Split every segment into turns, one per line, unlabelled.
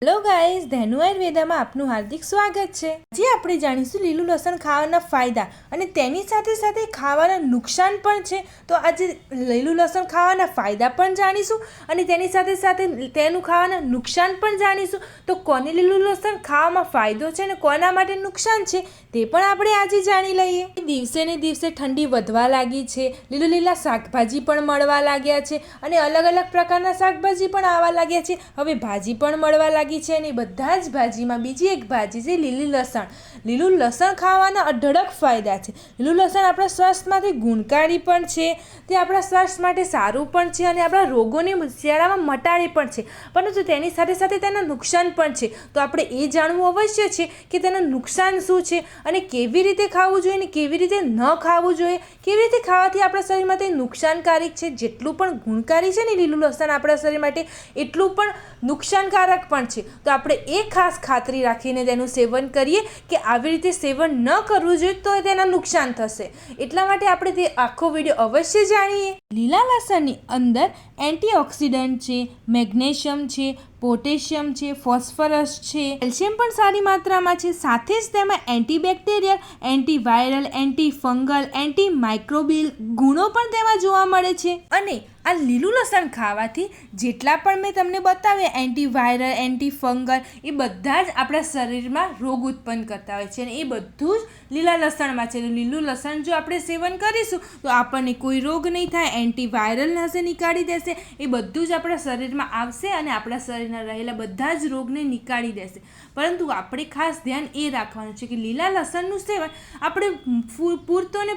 Hello guys, धेनु आयुर्वेदाમાં આપનું હાર્દિક સ્વાગત છે। આજે આપણે જાણીશું લીલું લસણ ખાવાના ફાયદા અને તેની સાથે સાથે ખાવાના નુકસાન પણ છે। તો આજે લીલું લસણ ખાવાના ફાયદા પણ જાણીશું અને તેની સાથે સાથે તેનું ખાવાના નુકસાન પણ જાણીશું। તો કોને લીલું લસણ ખાવામાં ફાયદો છે અને કોના માટે નુકસાન છે તે પણ આપણે આજે જાણી લઈએ। દિવસે ને દિવસે ઠંડી વધવા લાગી છે, લીલા શાકભાજી પણ મળવા લાગ્યા છે અને અલગ અલગ પ્રકારના શાકભાજી પણ આવવા લાગ્યા છે। હવે ભાજી પણ મળવા લાગી છે અને બધા જ ભાજીમાં બીજી એક ભાજી છે લીલી લસણ। લીલું લસણ ખાવાના અઢળક ફાયદા છે। લીલું લસણ આપણા સ્વાસ્થ્ય માટે ગુણકારી પણ છે, તે આપણા સ્વાસ્થ્ય માટે સારું પણ છે અને આપણા રોગોને શિયાળામાં મટાડે પણ છે, પરંતુ તેની સાથે સાથે તેના નુકસાન પણ છે। તો આપણે એ જાણવું અવશ્ય છે કે તેનું નુકસાન શું છે અને કેવી રીતે ખાવું જોઈએ અને કેવી રીતે ન ખાવું જોઈએ, કેવી રીતે ખાવાથી આપણા શરીર માટે નુકસાનકારક છે। જેટલું પણ ગુણકારી છે ને લીલું લસણ આપણા શરીર માટે, એટલું પણ નુકસાનકારક પણ છે। તો આપણે એ ખાસ ખાતરી રાખીને તેનું સેવન કરીએ કે આવી રીતે સેવન ન કરવું જોઈએ તો તેના નુકસાન થશે, એટલા માટે આપણે તે આખો વિડીયો અવશ્ય જાણીએ। લીલા લસણની અંદર એન્ટીઓક્સિડન્ટ છે, મેગ્નેશિયમ છે, પોટેશિયમ છે, ફોસ્ફરસ છે, કેલ્શિયમ પણ સારી માત્રામાં છે, સાથે જ તેમાં એન્ટીબેક્ટેરિયલ, એન્ટીવાયરલ, એન્ટીફંગલ, એન્ટીમાઇક્રોબિયલ ગુણો પણ તેમાં જોવા મળે છે। અને આ લીલું લસણ ખાવાથી જેટલા પણ મેં તમને બતાવ્યા એન્ટીવાયરલ, એન્ટીફંગલ, એ બધા જ આપણા શરીરમાં રોગ ઉત્પન્ન કરતા હોય છે અને એ બધું જ લીલા લસણમાં છે। લીલું લસણ જો આપણે સેવન કરીશું તો આપણને કોઈ રોગ નહીં થાય, એન્ટીવાયરલ હશે નીકાળી દેશે, એ બધું જ આપણા શરીરમાં આવશે અને આપણા શરીરમાં રહેલા બધા જ રોગને નીકાળી દેશે। પરંતુ આપણે ખાસ ધ્યાન એ રાખવાનું છે કે લીલા લસણનું સેવન આપણે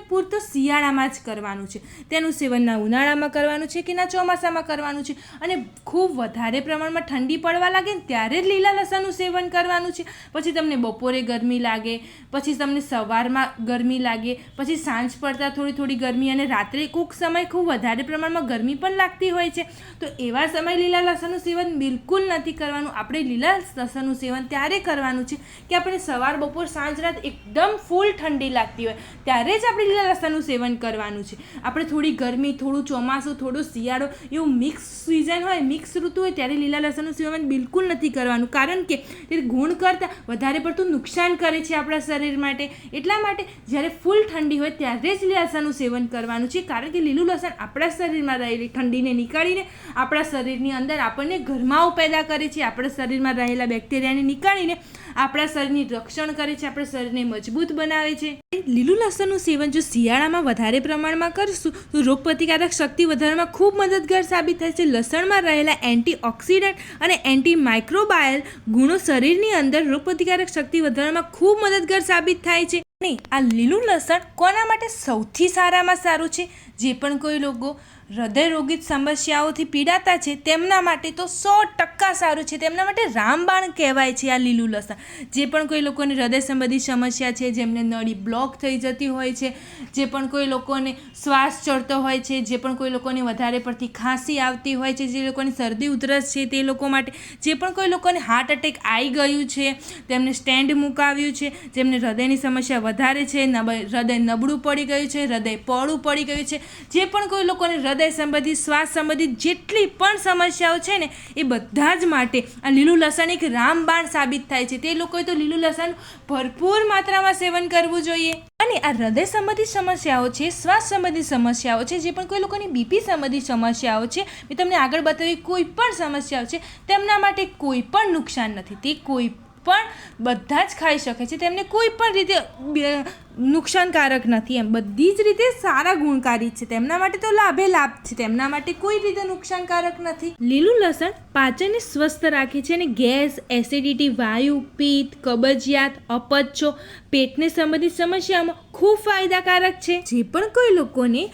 પૂરતો શિયાળામાં જ કરવાનું છે, તેનું સેવન ના ઉનાળામાં કરવાનું છે કે ના ચોમાસામાં કરવાનું છે। અને ખૂબ વધારે પ્રમાણમાં ઠંડી પડવા લાગે ને ત્યારે જ લીલા લસણનું સેવન કરવાનું છે। પછી તમને બપોરે ગરમી લાગે, પછી તમને સવારમાં ગરમી લાગે, પછી સાંજ પડતા થોડી ગરમી અને રાત્રે કોઈક સમય ખૂબ વધારે પ્રમાણમાં ગરમી પણ લાગતી હોય છે, તો એવા સમય લીલા લસણનું સેવન બિલકુલ નથી કરવાનું। આપણે લીલા લસણનું સેવન ત્યારે કરવાનું છે કે આપણે સવાર બપોર સાંજ રાત એકદમ ફૂલ ઠંડી લાગતી હોય ત્યારે જ આપણે લીલા લસણનું સેવન કરવાનું છે। આપણે થોડી ગરમી, થોડું ચોમાસું, થોડું શિયાળો એવું મિક્સ સિઝન હોય, મિક્સ ઋતુ હોય ત્યારે લીલા લસણનું સેવન બિલકુલ નથી કરવાનું, કારણ કે તે ગુણ કરતાં વધારે પડતું નુકસાન કરે છે આપણા શરીર માટે। એટલા માટે જ્યારે ફૂલ ઠંડી હોય ત્યારે જ લીલા લસણનું સેવન કરવાનું છે, કારણ કે લીલું લસણ આપણા શરીરમાં રહેલી ઠંડીને નીકાળીને આપણા શરીરની અંદર આપણને ગરમાવો પેદા કરે છે, આપણા શરીરમાં રહેલા બેક્ટેરિયાને નીકાળીને આપણા શરીરની રક્ષણ કરે છે, આપણા શરીરને મજબૂત બનાવે છે। લીલું લસણનું સેવન જો શિયાળામાં વધારે પ્રમાણમાં કરશું તો રોગપ્રતિકારક શક્તિ વધારવામાં ખૂબ મદદગાર સાબિત થાય છે। લસણમાં રહેલા એન્ટીઓક્સિડન્ટ અને એન્ટીમાઇક્રોબાયલ ગુણો શરીરની અંદર રોગપ્રતિકારક શક્તિ વધારવામાં ખૂબ મદદગાર સાબિત થાય છે। અને આ લીલું લસણ કોના માટે સૌથી સારામાં સારું છે? જે પણ કોઈ લોકો હૃદયરોગી સમસ્યાઓથી પીડાતા છે તેમના માટે તો 100% સારું છે, તેમના માટે રામબાણ કહેવાય છે આ લીલું લસણ। જે પણ કોઈ લોકોને હૃદય સંબંધી સમસ્યા છે, જેમને નળી બ્લોક થઈ જતી હોય છે, જે પણ કોઈ લોકોને શ્વાસ ચડતો હોય છે, જે પણ કોઈ લોકોને વધારે પડતી ખાંસી આવતી હોય છે, જે લોકોને શરદી ઉધરસ છે તે લોકો માટે, જે પણ કોઈ લોકોને હાર્ટ એટેક આવી ગયું છે, તેમને સ્ટેન્ડ મુકાવ્યું છે, જેમને હૃદયની સમસ્યા વધારે છે, હૃદય નબળું પડી ગયું છે, હૃદય પહોળું પડી ગયું છે, જે પણ કોઈ લોકોને હૃદય સંબંધિત, શ્વાસ સંબંધિત જેટલી પણ સમસ્યાઓ છે ને એ બધા જ માટે આ લીલું લસણ એક રામબાણ સાબિત થાય છે। તે લોકોએ તો લીલું લસણ ભરપૂર માત્રામાં સેવન કરવું જોઈએ। અને આ હૃદય સંબંધિત સમસ્યાઓ છે, શ્વાસ સંબંધિત સમસ્યાઓ છે, જે પણ કોઈ લોકોની બીપી સંબંધિત સમસ્યાઓ છે, મેં તમને આગળ બતાવી કોઈ પણ સમસ્યાઓ છે, તેમના માટે કોઈ પણ નુકસાન નથી, તે કોઈ પણ બધા જ ખાઈ શકે છે, તેમને કોઈ પણ રીતે નુકસાનકારક નથી, એમ બધી જ રીતે સારા ગુણકારી છે, તેમના માટે તો લાભે લાભ છે, તેમના માટે કોઈ રીતે નુકસાનકારક નથી। લીલું લસણ પાચનને સ્વસ્થ રાખે છે અને ગેસ, એસિડિટી, વાયુ, પિત્ત, કબજિયાત, અપચો, પેટને સંબંધિત સમસ્યાઓમાં ખૂબ ફાયદાકારક છે। જે પણ કોઈ લોકોને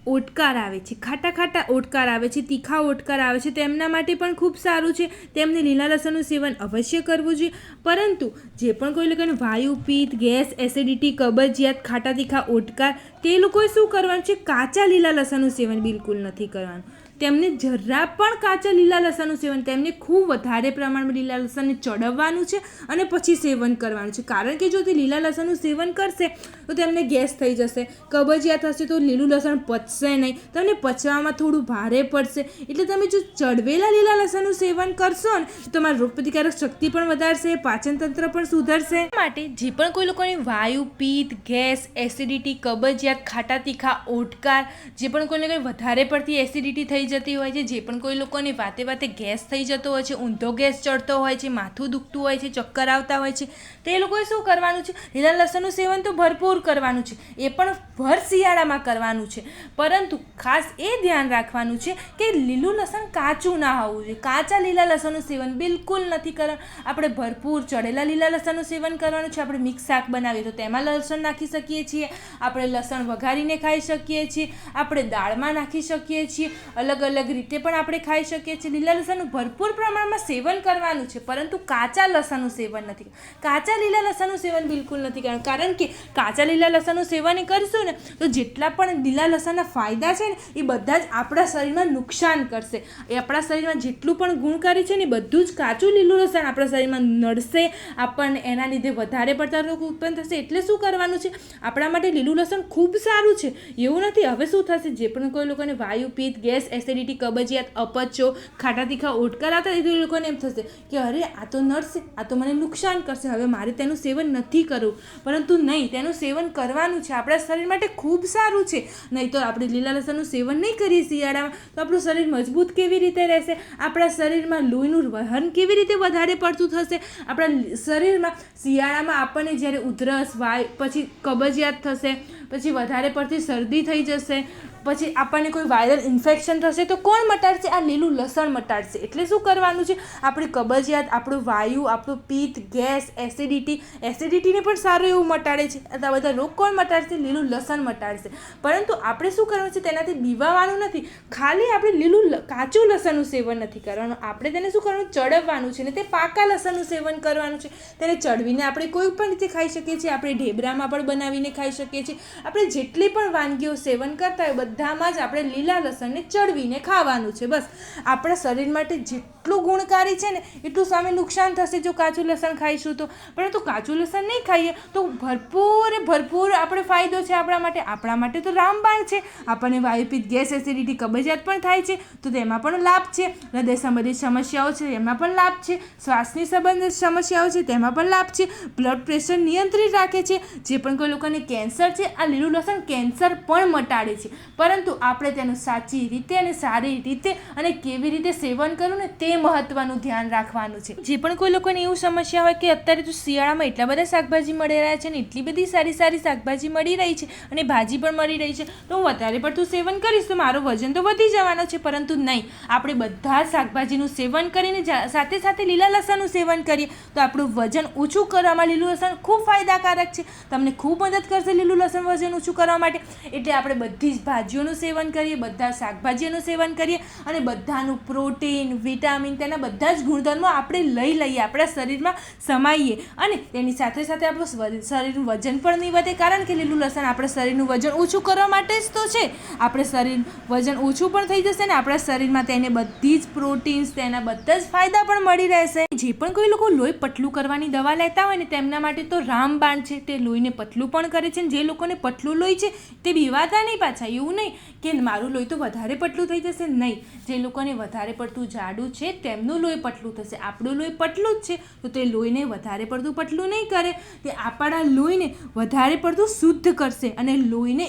ઓડકાર આવે છે, ખાટા ઓડકાર આવે છે, તીખા ઓડકાર આવે છે, તેમના માટે પણ ખૂબ સારું છે, તેમને લીલા લસણનું સેવન અવશ્ય કરવું જોઈએ। પરંતુ જે પણ કોઈ લોકોને વાયુ, પિત્ત, ગેસ, એસિડિટી, કબજિયાત, ખાટા તીખા ઓડકાર, તે લોકોએ શું કરવાનું છે? કાચા લીલા લસણનું સેવન બિલકુલ નથી કરવાનું, તેમને જરા પણ કાચા લીલા લસણનું સેવન, તેમને ખૂબ વધારે પ્રમાણમાં લીલા લસણને ચડવવાનું છે અને પછી સેવન કરવાનું છે. કારણ કે જો તે લીલા લસણનું સેવન કરશે તો તેમને ગેસ થઈ જશે, કબજિયાત થશે, તો લીલું લસણ પચશે નહીં, તમને પચવામાં થોડું ભારે પડશે. એટલે તમે જો ચડવેલા લીલા લસણનું સેવન કરશો ને તો તમારી રોગપ્રતિકારક શક્તિ પણ વધારશે, પાચન તંત્ર પણ સુધરશે. માટે જે પણ કોઈ લોકોને વાયુ, પિત્ત, ગેસ, એસિડિટી, કબજિયાત, ખાટા તીખા, ઓડકાર, જે પણ કોઈ લોકોને વધારે પડતી એસિડિટી થઈ જતી હોય છે, જે પણ કોઈ લોકોને વાતે વાતે ગેસ થઈ જતો હોય છે, ઊંધો ગેસ ચડતો હોય છે, માથું દુખતું હોય છે, ચક્કર આવતા હોય છે, તે લોકોએ શું કરવાનું છે? લીલા લસણનું સેવન તો ભરપૂર કરવાનું છે, એ પણ ભર શિયાળામાં કરવાનું છે. પરંતુ ખાસ એ ધ્યાન રાખવાનું છે કે લીલું લસણ કાચું ના હોવું જોઈએ. કાચા લીલા લસણનું સેવન બિલકુલ નથી કરવાનું. આપણે ભરપૂર ચડેલા લીલા લસણનું સેવન કરવાનું છે. આપણે મિક્સ શાક બનાવીએ તો તેમાં લસણ નાખી શકીએ છીએ, આપણે લસણ વઘારીને ખાઈ શકીએ છીએ, આપણે દાળમાં નાખી શકીએ છીએ, અલગ અલગ રીતે પણ આપણે ખાઈ શકીએ છીએ. લીલા લસણનું ભરપૂર પ્રમાણમાં સેવન કરવાનું છે, પરંતુ કાચા લસણનું સેવન નથી. કાચા લીલા લસણનું સેવન બિલકુલ નથી કરવાનું. કારણ કે કાચા લીલા લસણનું સેવન કરીશું ને તો જેટલા પણ લીલા લસણના ફાયદા છે ને એ બધા જ આપણા શરીરમાં નુકસાન કરશે. એ આપણા શરીરમાં જેટલું પણ ગુણકારી છે ને એ બધું જ કાચું લીલું લસણ આપણા શરીરમાં નડશે, આપણને એના લીધે વધારે પડતા રોગ ઉત્પન્ન થશે. એટલે શું કરવાનું છે? આપણા માટે લીલું લસણ ખૂબ સારું છે, એવું નથી. હવે શું થશે? જે પણ કોઈ લોકોને વાયુ, પિત્ત, ગેસ, એસિડિટી, કબજિયાત, અપચો, ખાટા તીખા, ઓડકાર આવતા એ લોકોને એમ થશે કે અરે આ તો નડશે, આ તો મને નુકસાન કરશે, હવે મારે તેનું સેવન નથી કરવું. પરંતુ નહીં, તેનું સેવન કરવાનું છે, આપણા શરીર માટે ખૂબ સારું છે. નહીં તો આપણે લીલા લસણનું સેવન નહીં કરીએ શિયાળામાં તો આપણું શરીર મજબૂત કેવી રીતે રહેશે? આપણા શરીરમાં લોહીનું વહન કેવી રીતે વધારે પડતું થશે? આપણા શરીરમાં શિયાળામાં આપણને જ્યારે ઉધરસ, વાયુ, પછી કબજિયાત થશે, પછી વધારે પડતી શરદી થઈ જશે, પછી આપણને કોઈ વાયરલ ઇન્ફેક્શન થશે તો કોણ મટાડશે? આ લીલું લસણ મટાડશે. એટલે શું કરવાનું છે? આપણી કબજિયાત, આપણું વાયુ, આપણું પિત્ત, ગેસ, એસિડિટીને પણ સારું એવું મટાડે છે. આ બધા રોગ કોણ મટાડશે? લીલું લસણ મટાડશે. પરંતુ આપણે શું કરવાનું છે? તેનાથી બીવાવાનું નથી. ખાલી આપણે લીલું કાચું લસણનું સેવન નથી કરવાનું, આપણે તેને શું કરવાનું? ચડવવાનું છે ને તે પાકા લસણનું સેવન કરવાનું છે. તેને ચડવીને આપણે કોઈ પણ રીતે ખાઈ શકીએ છીએ, આપણે ઢેબરામાં પણ બનાવીને ખાઈ શકીએ છીએ. આપણે જેટલી પણ વાનગીઓ સેવન કરતા હોય બધામાં જ આપણે લીલા લસણને ચડવીને ખાવાનું છે. બસ આપણા શરીર માટે જેટલું ગુણકારી છે ને એટલું સામે નુકસાન થશે જો કાચું લસણ ખાઈશું તો. પરંતુ કાચું લસણ નહીં ખાઈએ તો ભરપૂર આપણે ફાયદો છે આપણા માટે તો રામબાણ છે. આપણને વાયુપિત્ત, ગેસ, એસિડિટી, કબજિયાત પણ થાય છે તો તેમાં પણ લાભ છે. હૃદય સંબંધિત સમસ્યાઓ છે એમાં પણ લાભ છે. શ્વાસની સંબંધિત સમસ્યાઓ છે તેમાં પણ લાભ છે. બ્લડ પ્રેશર નિયંત્રિત રાખે છે. જે પણ કોઈ લોકોને કેન્સર છે આ લીલું લસણ કેન્સર પણ મટાડે છે. પરંતુ આપણે તેનું સાચી રીતે અને સારી રીતે અને કેવી રીતે સેવન કરવું ને તે મહત્વનું ધ્યાન રાખવાનું છે. જે પણ કોઈ લોકોને એવું સમસ્યા હોય કે અત્યારે તો શિયાળામાં એટલા બધા શાકભાજી મળી રહ્યા છે ને એટલી બધી સારી શાકભાજી મળી રહી છે અને ભાજી પણ મળી રહી છે તો હું વધારે પડતું સેવન કરીશ તો મારું વજન તો વધી જવાનો છે. પરંતુ નહીં, આપણે બધા શાકભાજીનું સેવન કરીને સાથે સાથે લીલા લસણનું સેવન કરીએ તો આપણું વજન ઓછું કરવામાં લીલું લસણ ખૂબ ફાયદાકારક છે. તમને ખૂબ મદદ કરશે લીલું લસણ વજન ઓછું કરવા માટે. એટલે આપણે બધી જ ભાજીઓનું સેવન કરીએ, બધા શાકભાજીઓનું સેવન કરીએ અને બધાનું પ્રોટીન, વિટામિન, તેના બધા જ ગુણધર્મો આપણે લઈએ, આપણા શરીરમાં સમાઈએ અને તેની સાથે સાથે આપણું શરીરનું વજન પણ નહીં વધે. કારણ કે લીલું લસણ આપણા શરીરનું વજન ઓછું કરવા માટે જ તો છે. આપણે શરીર વજન ઓછું પણ થઈ જશે ને આપણા શરીરમાં તેને બધી જ પ્રોટીન્સ, તેના બધા જ ફાયદા પણ મળી રહેશે. જે પણ કોઈ લોકો લોહી પતલું કરવાની દવા લેતા હોય ને તેમના માટે તો રામબાણ છે. તે લોહીને પતલું પણ કરે છે. જે લોકોને પતલું લોહી છે તે બીવાતા નહીં પાછા. એવું નહીં કે મારું લોહી તો વધારે પતલું થઈ જશે, નહીં. જે લોકોને વધારે પડતું જાડું છે તેમનું લોહી પતલું થશે. આપણું લોહી પતલું જ છે તો તે લોહીને વધારે પડતું પતલું નહીં કરે, તે આપણા લોહીને વધારે પડતું શુદ્ધ કરશે અને લોહીને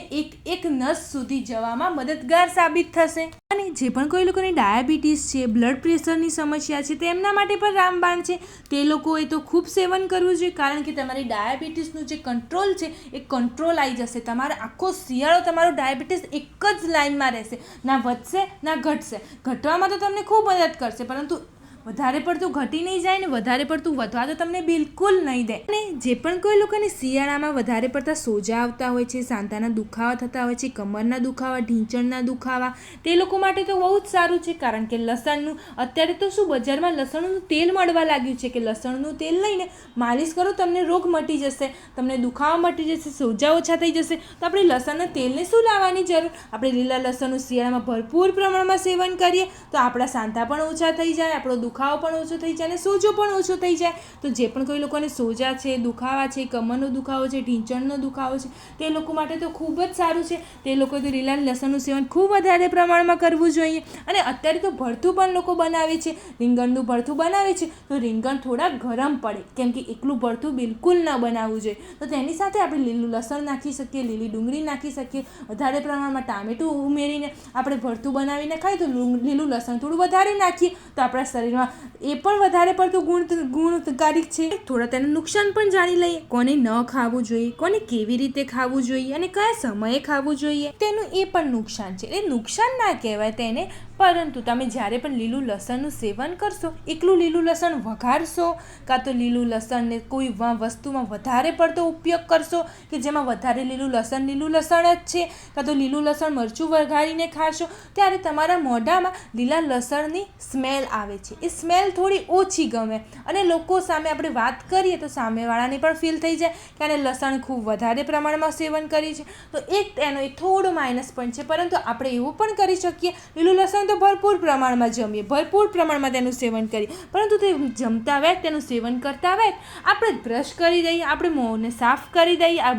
એક નસ સુધી જવામાં મદદગાર સાબિત થશે. અને જે પણ કોઈ લોકોને ડાયાબિટીસ છે, બ્લડ પ્રેશરની સમસ્યા છે તેમના માટે પણ રામબાણ છે. તે લોકોએ તો ખૂબ સેવન કરવું જોઈએ. કારણ કે તમારી ડાયાબિટીસનું જે કંટ્રોલ છે એ કંટ્રોલ આવી જશે. તમારે આખો શિયાળો તમારો ડાયાબિટીસ એક જ લાઇનમાં રહેશે, ના વધશે ના ઘટશે. ઘટવામાં તો તમને ખૂબ મદદ કરશે પરંતુ વધારે પડતું ઘટી નહીં જાય ને વધારે પડતું વધવા તો તમને બિલકુલ નહીં દે. અને જે પણ કોઈ લોકોને શિયાળામાં વધારે પડતા સોજા આવતા હોય છે, સાંધાના દુખાવા થતા હોય છે, કમરના દુખાવા, ઢીંચણના દુખાવા, તે લોકો માટે તો બહુ જ સારું છે. કારણ કે લસણનું અત્યારે તો શું બજારમાં લસણનું તેલ મળવા લાગ્યું છે કે લસણનું તેલ લઈને માલિશ કરો, તમને રોગ મટી જશે, તમને દુખાવા મટી જશે, સોજા ઓછા થઈ જશે. તો આપણે લસણના તેલને શું લાવવાની જરૂર? આપણે લીલા લસણનું શિયાળામાં ભરપૂર પ્રમાણમાં સેવન કરીએ તો આપણા સાંધા પણ ઓછા થઈ જાય, આપણો દુખાવો પણ ઓછો થઈ જાય અને સોજો પણ ઓછો થઈ જાય. તો જે પણ કોઈ લોકોને સોજા છે, દુખાવા છે, કમરનો દુખાવો છે, ઢીંચણનો દુખાવો છે, તે લોકો માટે તો ખૂબ જ સારું છે. તે લોકોએ તો લીલા લસણનું સેવન ખૂબ વધારે પ્રમાણમાં કરવું જોઈએ. અને અત્યારે તો ભરથું પણ લોકો બનાવે છે, રીંગણનું ભરથું બનાવે છે. તો રીંગણ થોડા ગરમ પડે, કેમ કે એકલું ભરથું બિલકુલ ન બનાવવું જોઈએ. તો તેની સાથે આપણે લીલું લસણ નાખી શકીએ, લીલી ડુંગળી નાખી શકીએ, વધારે પ્રમાણમાં ટામેટું ઉમેરીને આપણે ભરથું બનાવીને ખાઈએ. તો લીલું લસણ થોડું વધારે નાખીએ તો આપણા શરીરમાં એ પણ વધારે પડતું ગુણકારિક છે. થોડા તેનું નુકસાન પણ જાણી લઈએ, કોને ન ખાવું જોઈએ, કોને કેવી રીતે ખાવું જોઈએ અને કયા સમયે ખાવું જોઈએ, તેનું એ પણ નુકસાન છે. એ નુકસાન ના કહેવાય તેને, પરંતુ તમે જ્યારે પણ લીલું લસણનું સેવન કરશો, એકલું લીલું લસણ વઘારશો કાં તો લીલું લસણને કોઈ વસ્તુમાં વધારે પડતો ઉપયોગ કરશો કે જેમાં વધારે લીલું લસણ જ છે, કાં તો લીલું લસણ મરચું વઘારીને ખાશો, ત્યારે તમારા મોઢામાં લીલા લસણની સ્મેલ આવે છે. એ સ્મેલ થોડી ઓછી ગમે અને લોકો સામે આપણે વાત કરીએ તો સામેવાળાને પણ ફીલ થઈ જાય કે આને લસણ ખૂબ વધારે પ્રમાણમાં સેવન કરી છે. તો એનો એક થોડો માઇનસ પોઈન્ટ છે. પરંતુ આપણે એવું પણ કરી શકીએ, લીલું લસણ તો ભરપૂર પ્રમાણમાં જમીએ, ભરપૂર પ્રમાણમાં તેનું સેવન કરીએ, પરંતુ તે જમતા વેત તેનું સેવન કરતા વેત આપણે બ્રશ કરી દઈએ, આપણે મોંને સાફ કરી દઈએ, આ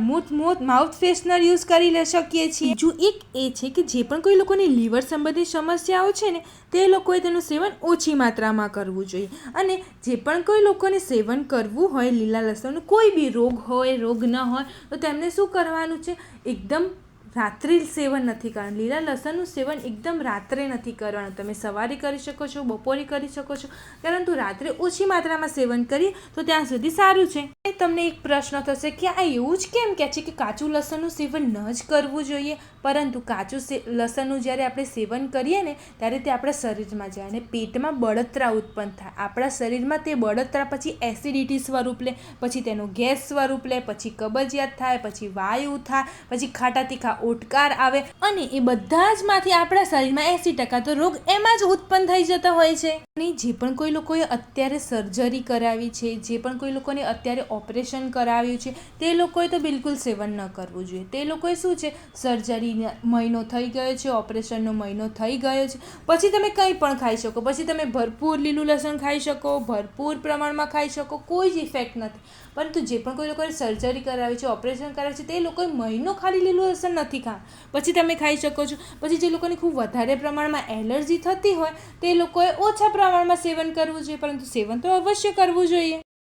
માઉથ ફ્રેશનર યુઝ કરી શકીએ છીએ. બીજું એક એ છે કે જે પણ કોઈ લોકોની લીવર સંબંધિત સમસ્યાઓ છે ને, તે લોકોએ તેનું સેવન ઓછી માત્રામાં કરવું જોઈએ. અને જે પણ કોઈ લોકોને સેવન કરવું હોય લીલા લસણનું, કોઈ બી રોગ હોય, રોગ ન હોય, તો તેમને શું કરવાનું છે? એકદમ રાત્રે સેવન નથી કરવાનું. લીલા લસણનું સેવન એકદમ રાત્રે નથી કરવાનું. તમે સવારે કરી શકો છો, બપોરે કરી શકો છો, પરંતુ રાત્રે ઓછી માત્રામાં સેવન કરીએ તો ત્યાં સુધી સારું છે. તમને એક પ્રશ્ન થશે કે આ એવું જ કેમ કહે છે કે કાચું લસણનું સેવન ન જ કરવું જોઈએ? પરંતુ કાચું લસણનું જ્યારે આપણે સેવન કરીએ ને, ત્યારે તે આપણા શરીરમાં જાય અને પેટમાં બળતરા ઉત્પન્ન થાય. આપણા શરીરમાં તે બળતરા પછી એસિડિટી સ્વરૂપ લે, પછી તેનો ગેસ સ્વરૂપ લે, પછી કબજિયાત થાય, પછી વાયુ થાય, પછી ખાટા તીખા ઓટકાર આવે અને એ બધા જ માંથી આપણા શરીરમાં 80% તો રોગ એમાં જ ઉત્પન્ન થઈ જતા હોય છે. અને જે પણ કોઈ લોકોએ અત્યારે સર્જરી કરાવી છે, જે પણ કોઈ લોકોને અત્યારે ઓપરેશન કરાવ્યું છે, તે લોકોએ તો બિલકુલ સેવન ન કરવું જોઈએ. તે લોકોએ શું છે, સર્જરી મહિનો થઈ ગયો છે, ઓપરેશનનો મહિનો થઈ ગયો છે, પછી તમે કંઈ પણ ખાઈ શકો, પછી તમે ભરપૂર લીલું લસણ ખાઈ શકો, ભરપૂર પ્રમાણમાં ખાઈ શકો, કોઈ જ ઇફેક્ટ નથી. પરંતુ જે પણ કોઈ લોકોએ સર્જરી કરાવી છે, ઓપરેશન કરાવ્યું છે, તે લોકોએ મહિનો ખાલી લીલું લસણ નથી ખાવા, પછી તમે ખાઈ શકો છો. પછી જે લોકોને ખૂબ વધારે પ્રમાણમાં એલર્જી થતી હોય, તે લોકોએ ઓછા પ્રમાણમાં સેવન કરવું જોઈએ, પરંતુ સેવન તો અવશ્ય કરવું જોઈએ.